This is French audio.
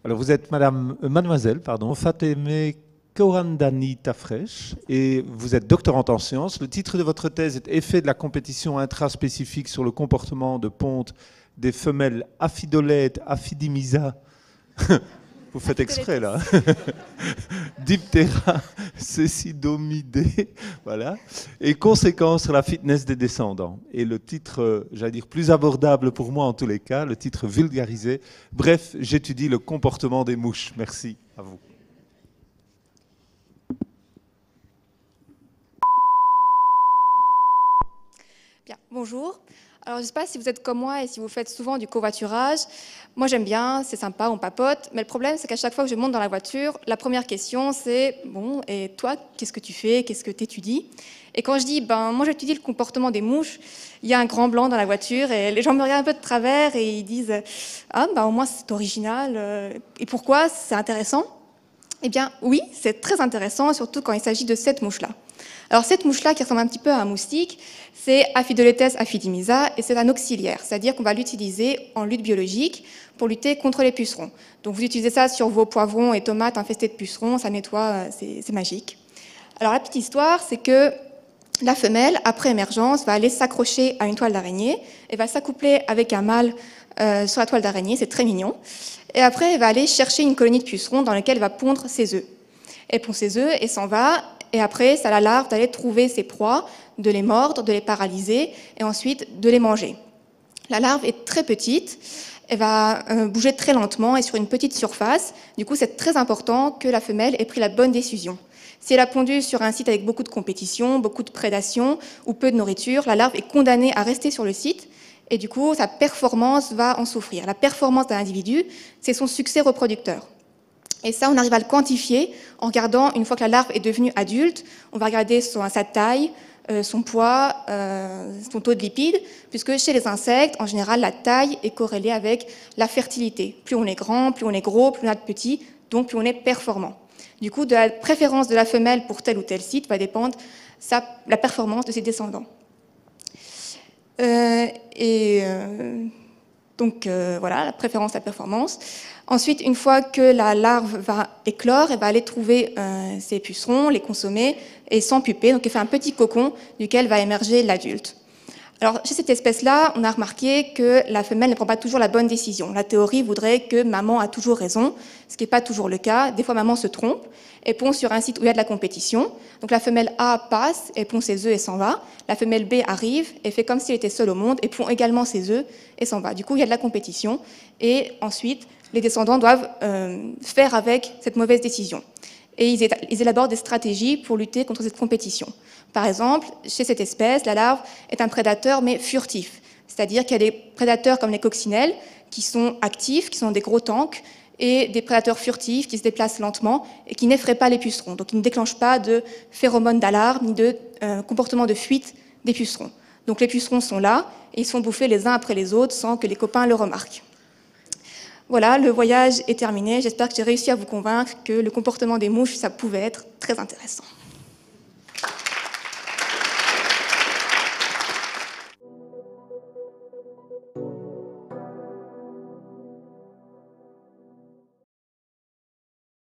Alors vous êtes mademoiselle, Fatemeh Korandani Tafresh et vous êtes doctorante en sciences. Le titre de votre thèse est Effet de la compétition intraspécifique sur le comportement de ponte des femelles Aphidolete Aphidimisa. Vous faites exprès là. Diptera cecidomidés, voilà. Et conséquences sur la fitness des descendants. Et le titre, j'allais dire plus abordable pour moi en tous les cas, le titre vulgarisé. Bref, j'étudie le comportement des mouches. Merci à vous. Bien, bonjour. Alors, je ne sais pas si vous êtes comme moi et si vous faites souvent du covoiturage. Moi, j'aime bien, c'est sympa, on papote. Mais le problème, c'est qu'à chaque fois que je monte dans la voiture, la première question, c'est « Bon, et toi, qu'est-ce que tu fais? Qu'est-ce que tu étudies ?» Et quand je dis « Moi, j'étudie le comportement des mouches », il y a un grand blanc dans la voiture et les gens me regardent un peu de travers et ils disent « Ah, au moins, c'est original. Et pourquoi? C'est intéressant ?» Eh bien, oui, c'est très intéressant, surtout quand il s'agit de cette mouche-là. Alors cette mouche-là, qui ressemble un petit peu à un moustique, c'est Aphidoletes aphidimisa et c'est un auxiliaire, c'est-à-dire qu'on va l'utiliser en lutte biologique pour lutter contre les pucerons. Donc vous utilisez ça sur vos poivrons et tomates infestés de pucerons, ça nettoie, c'est magique. Alors la petite histoire, c'est que la femelle, après émergence, va aller s'accrocher à une toile d'araignée et va s'accoupler avec un mâle sur la toile d'araignée, c'est très mignon. Et après, elle va aller chercher une colonie de pucerons dans laquelle elle va pondre ses œufs. Elle pond ses œufs et s'en va. Et après, c'est à la larve d'aller trouver ses proies, de les mordre, de les paralyser et ensuite de les manger. La larve est très petite, elle va bouger très lentement et sur une petite surface. Du coup, c'est très important que la femelle ait pris la bonne décision. Si elle a pondu sur un site avec beaucoup de compétition, beaucoup de prédation ou peu de nourriture, la larve est condamnée à rester sur le site et du coup, sa performance va en souffrir. La performance d'un individu, c'est son succès reproducteur. Et ça, on arrive à le quantifier en regardant, une fois que la larve est devenue adulte, on va regarder sa taille, son poids, son taux de lipides, puisque chez les insectes, en général, la taille est corrélée avec la fertilité. Plus on est grand, plus on est gros, plus on a de petits, donc plus on est performant. Du coup, de la préférence de la femelle pour tel ou tel site va dépendre la performance de ses descendants. Donc voilà, la préférence, la performance. Ensuite, une fois que la larve va éclore, elle va aller trouver ses pucerons, les consommer et s'empuper. Donc elle fait un petit cocon duquel va émerger l'adulte. Alors chez cette espèce-là, on a remarqué que la femelle ne prend pas toujours la bonne décision. La théorie voudrait que maman a toujours raison, ce qui n'est pas toujours le cas. Des fois, maman se trompe et pond sur un site où il y a de la compétition. Donc la femelle A passe et pond ses œufs et s'en va. La femelle B arrive et fait comme si elle était seule au monde et pond également ses œufs et s'en va. Du coup, il y a de la compétition et ensuite, les descendants doivent faire avec cette mauvaise décision. Et ils élaborent des stratégies pour lutter contre cette compétition. Par exemple, chez cette espèce, la larve est un prédateur mais furtif. C'est-à-dire qu'il y a des prédateurs comme les coccinelles qui sont actifs, qui sont des gros tanks, et des prédateurs furtifs qui se déplacent lentement et qui n'effraient pas les pucerons. Donc ils ne déclenchent pas de phéromones d'alarme ni de comportement de fuite des pucerons. Donc les pucerons sont là et ils sont bouffés les uns après les autres sans que les copains le remarquent. Voilà, le voyage est terminé. J'espère que j'ai réussi à vous convaincre que le comportement des mouches, ça pouvait être très intéressant.